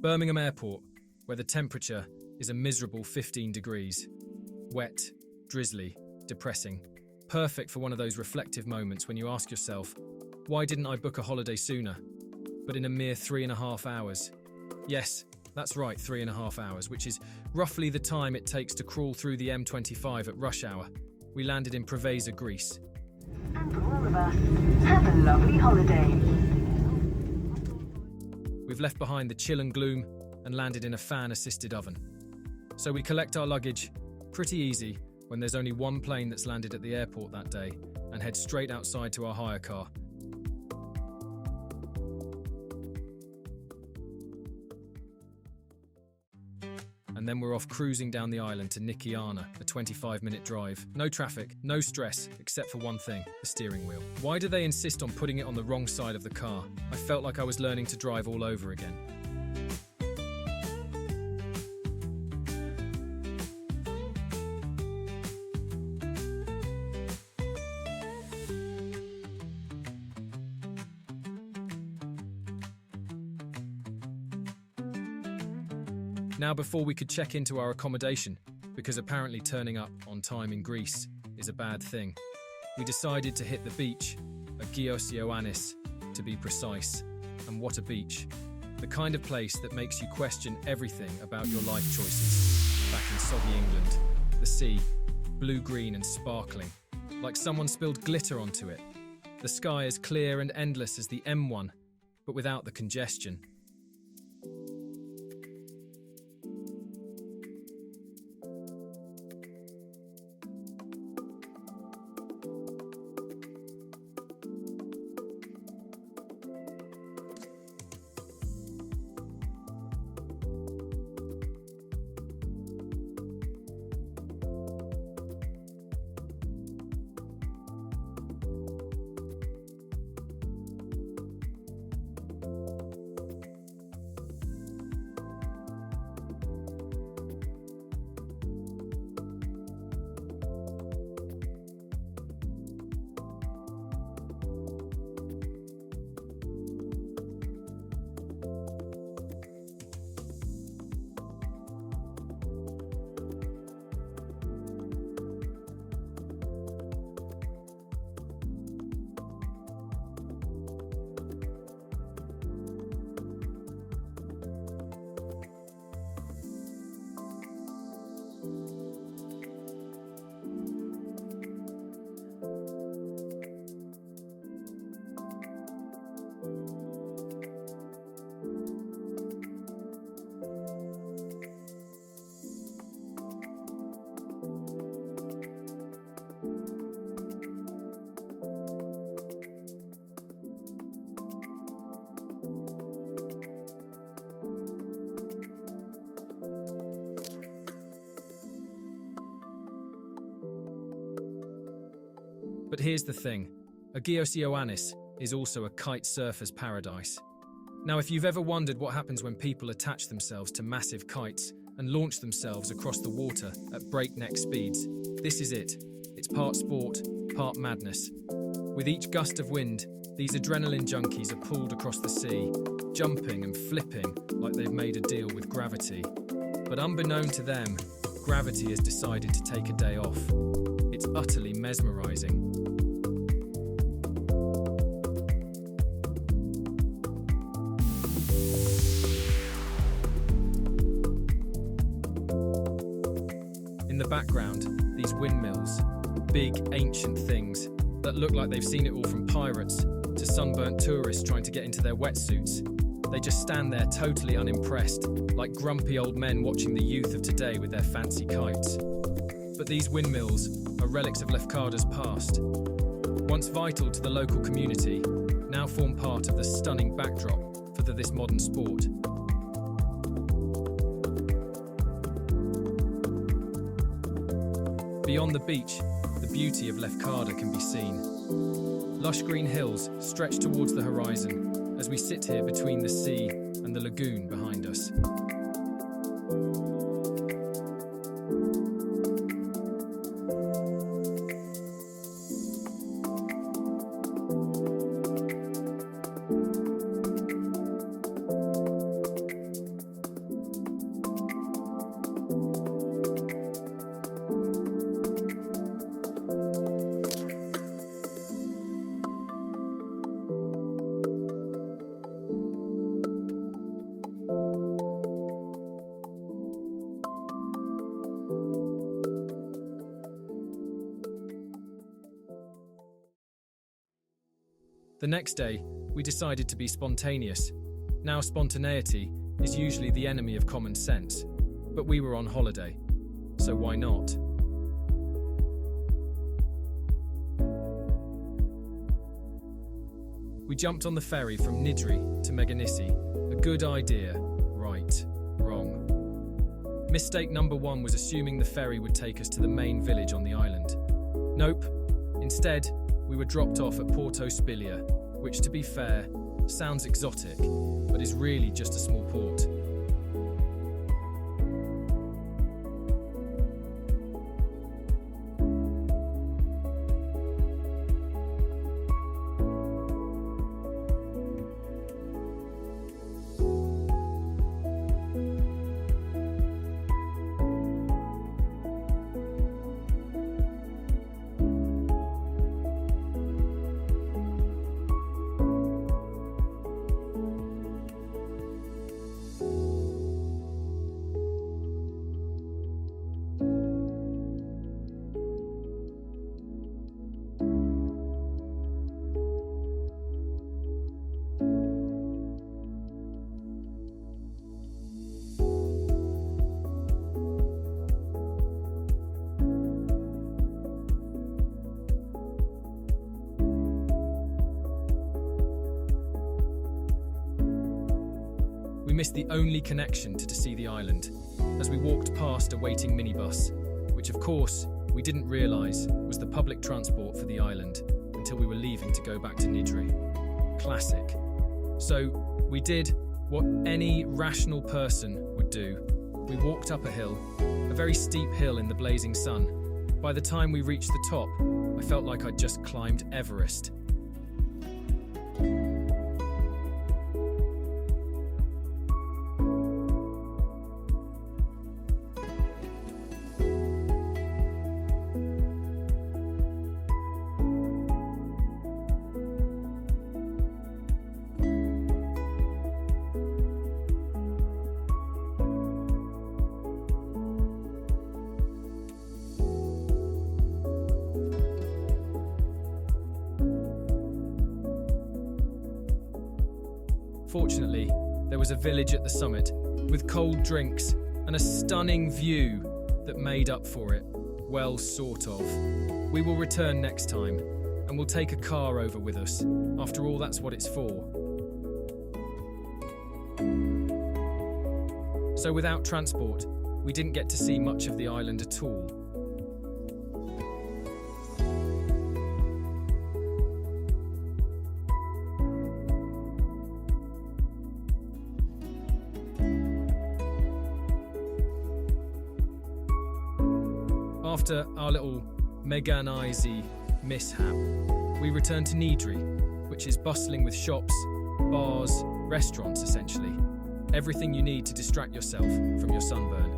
Birmingham Airport, where the temperature is a miserable 15 degrees. Wet, drizzly, depressing. Perfect for one of those reflective moments when you ask yourself, why didn't I book a holiday sooner? But in a mere 3.5 hours. Yes, that's right, 3.5 hours, which is roughly the time it takes to crawl through the M25 at rush hour. We landed in Preveza, Greece. And for all of us, have a lovely holiday. We've left behind the chill and gloom and landed in a fan-assisted oven. So we collect our luggage, pretty easy, when there's only one plane that's landed at the airport that day, and head straight outside to our hire car. And then we're off cruising down the island to Nikiana, a 25-minute drive. No traffic, no stress, except for one thing, the steering wheel. Why do they insist on putting it on the wrong side of the car? I felt like I was learning to drive all over again. Now, before we could check into our accommodation, because apparently turning up on time in Greece is a bad thing, we decided to hit the beach, Agios Ioannis, to be precise. And what a beach. The kind of place that makes you question everything about your life choices. Back in soggy England, the sea, blue-green and sparkling, like someone spilled glitter onto it. The sky as clear and endless as the M1, but without the congestion. But here's the thing, Agios Ioannis is also a kite surfer's paradise. Now, if you've ever wondered what happens when people attach themselves to massive kites and launch themselves across the water at breakneck speeds, this is it. It's part sport, part madness. With each gust of wind, these adrenaline junkies are pulled across the sea, jumping and flipping like they've made a deal with gravity. But unbeknown to them, gravity has decided to take a day off. It's utterly mesmerizing. In the background, these windmills, big ancient things that look like they've seen it all from pirates to sunburnt tourists trying to get into their wetsuits. They just stand there totally unimpressed, like grumpy old men watching the youth of today with their fancy kites. But these windmills are relics of Lefkada's past. Once vital to the local community, now form part of the stunning backdrop for this modern sport. Beyond the beach, the beauty of Lefkada can be seen. Lush green hills stretch towards the horizon as we sit here between the sea and the lagoon behind us. The next day, we decided to be spontaneous. Now, spontaneity is usually the enemy of common sense, but we were on holiday, so why not? We jumped on the ferry from Nidri to Meganissi. A good idea, right, wrong. Mistake number one was assuming the ferry would take us to the main village on the island. Nope. Instead, we were dropped off at Porto Katsiki, which, to be fair, sounds exotic, but is really just a small port. We missed the only connection to see the island as we walked past a waiting minibus, which of course we didn't realise was the public transport for the island until we were leaving to go back to Nidri. Classic. So we did what any rational person would do. We walked up a hill, a very steep hill in the blazing sun. By the time we reached the top, I felt like I'd just climbed Everest. Fortunately, there was a village at the summit with cold drinks and a stunning view that made up for it. Well, sort of. We will return next time, and we'll take a car over with us. After all, that's what it's for. So without transport, we didn't get to see much of the island at all. After our little Meganissi mishap, we returned to Nidri, which is bustling with shops, bars, restaurants essentially. Everything you need to distract yourself from your sunburn.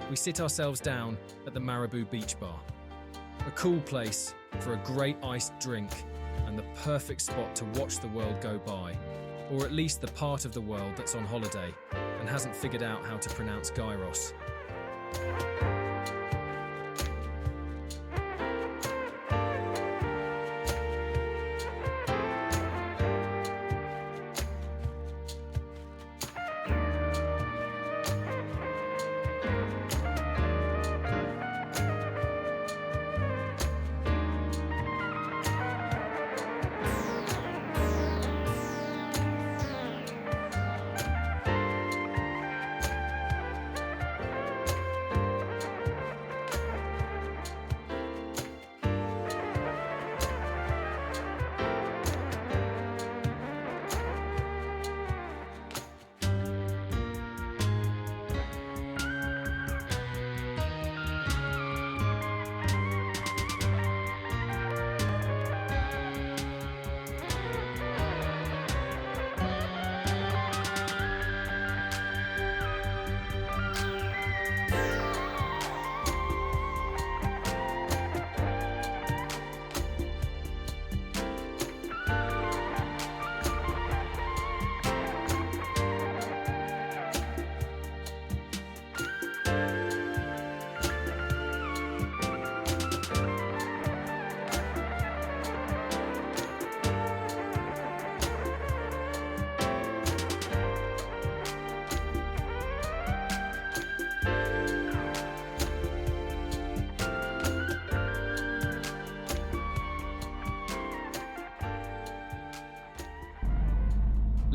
We sit ourselves down at the Marabou Beach Bar. A cool place for a great iced drink and the perfect spot to watch the world go by, or at least the part of the world that's on holiday and hasn't figured out how to pronounce gyros.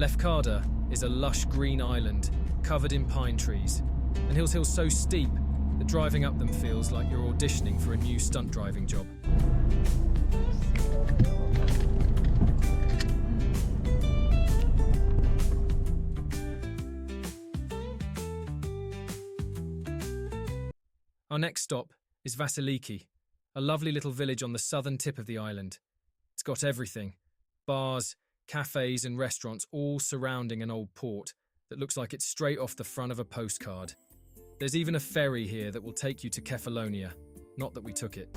Lefkada is a lush green island covered in pine trees, and hills so steep that driving up them feels like you're auditioning for a new stunt driving job. Our next stop is Vasiliki, a lovely little village on the southern tip of the island. It's got everything: bars, cafes and restaurants all surrounding an old port that looks like it's straight off the front of a postcard. There's even a ferry here that will take you to Kefalonia, not that we took it.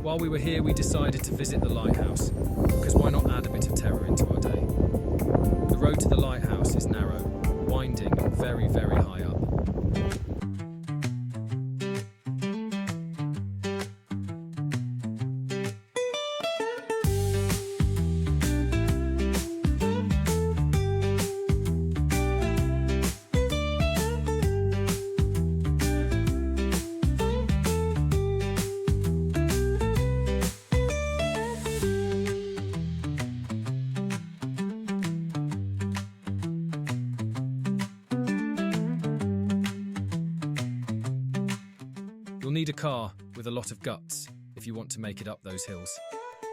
While we were here, we decided to visit the lighthouse, because why not add a bit of terror into our day? The road to the lighthouse is narrow, winding, and very, very high up. You'll need a car with a lot of guts if you want to make it up those hills.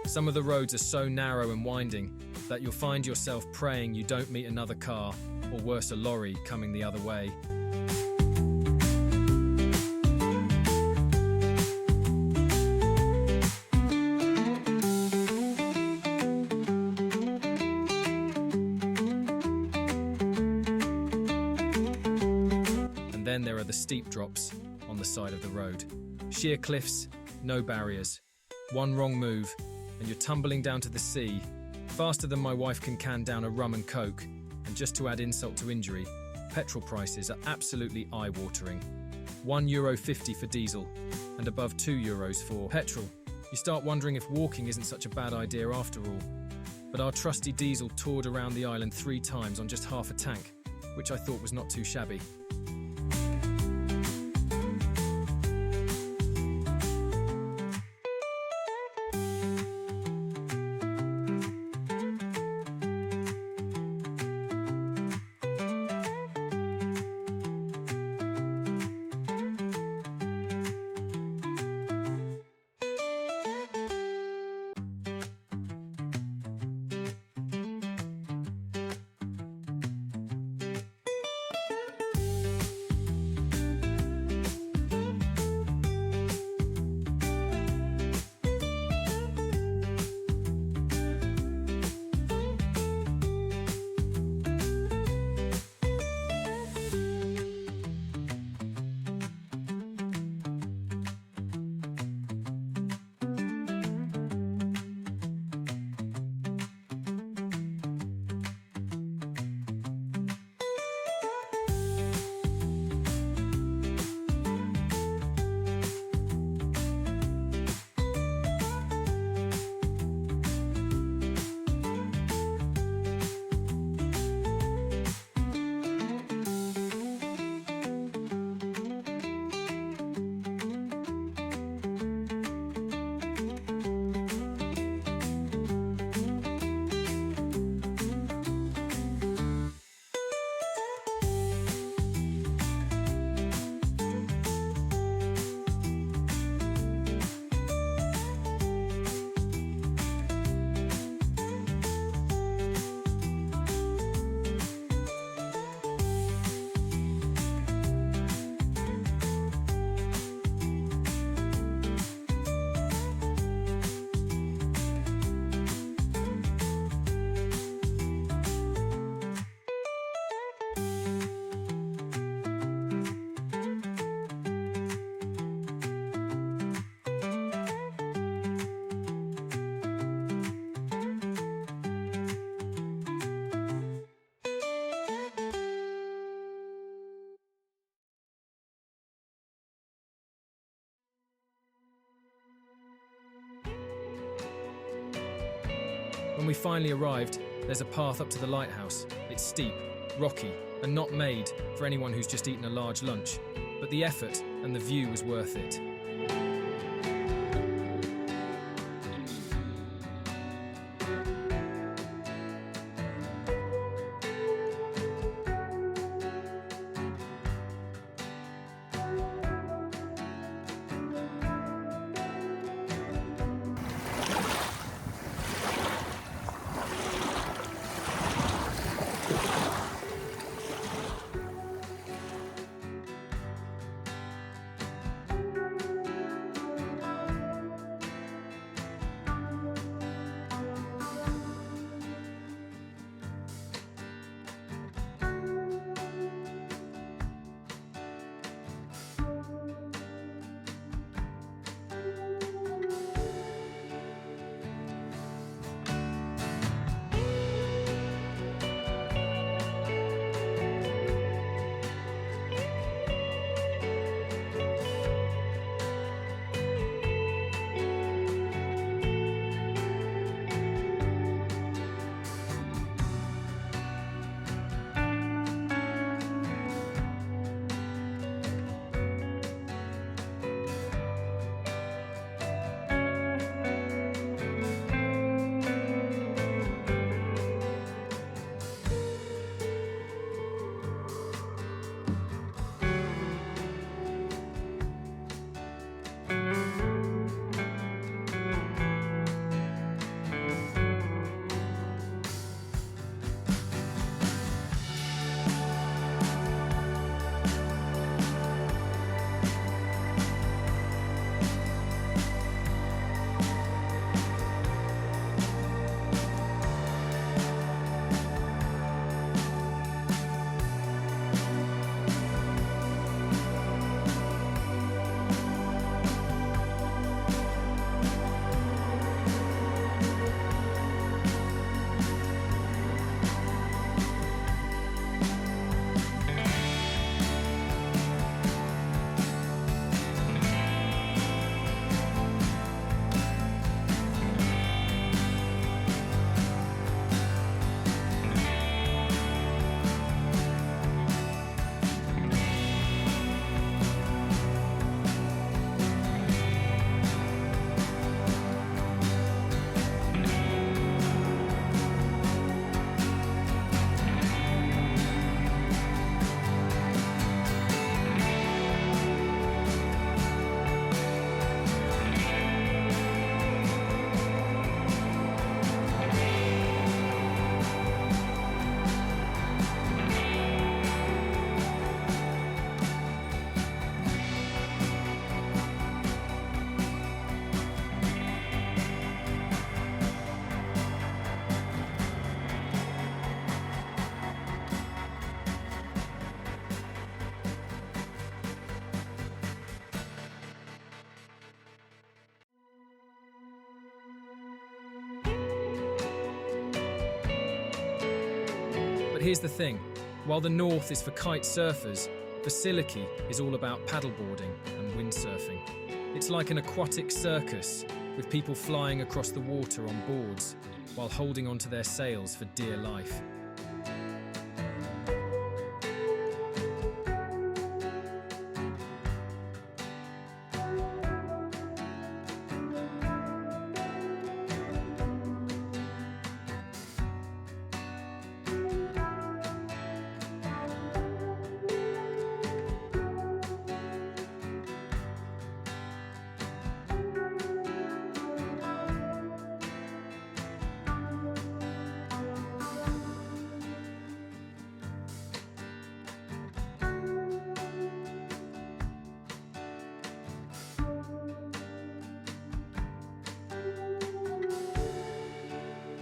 Some of the roads are so narrow and winding that you'll find yourself praying you don't meet another car, or worse, a lorry coming the other way. And then there are the steep drops on the side of the road. Sheer cliffs, no barriers. One wrong move, and you're tumbling down to the sea, faster than my wife can can down a rum and coke. And just to add insult to injury, petrol prices are absolutely eye-watering. €1.50 for diesel, and above €2 for petrol. You start wondering if walking isn't such a bad idea after all. But our trusty diesel toured around the island 3 times on just half a tank, which I thought was not too shabby. When we finally arrived, there's a path up to the lighthouse. It's steep, rocky, and not made for anyone who's just eaten a large lunch. But the effort and the view was worth it. But here's the thing, while the north is for kite surfers, Vasiliki is all about paddleboarding and windsurfing. It's like an aquatic circus, with people flying across the water on boards while holding onto their sails for dear life.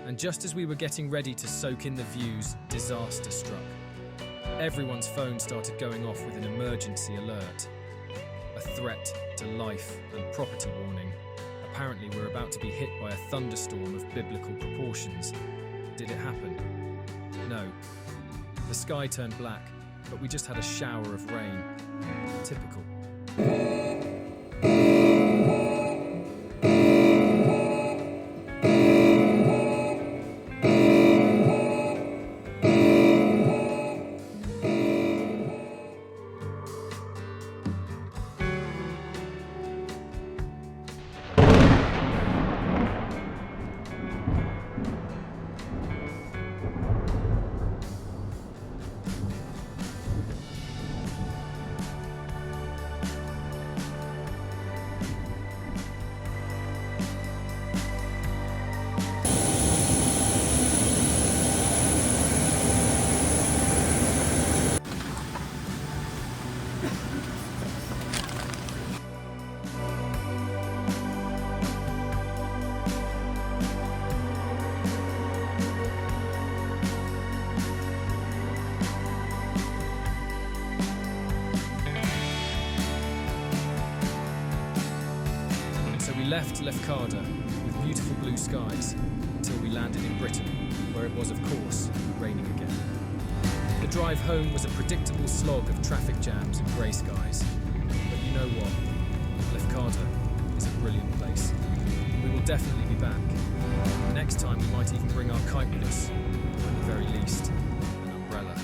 And just as we were getting ready to soak in the views, disaster struck. Everyone's phone started going off with an emergency alert. A threat to life and property warning. Apparently we're about to be hit by a thunderstorm of biblical proportions. Did it happen? No. The sky turned black, but we just had a shower of rain. Typical. We left Lefkada with beautiful blue skies until we landed in Britain, where it was, of course, raining again. The drive home was a predictable slog of traffic jams and grey skies. But you know what? Lefkada is a brilliant place. We will definitely be back. Next time we might even bring our kite with us, or at the very least, an umbrella.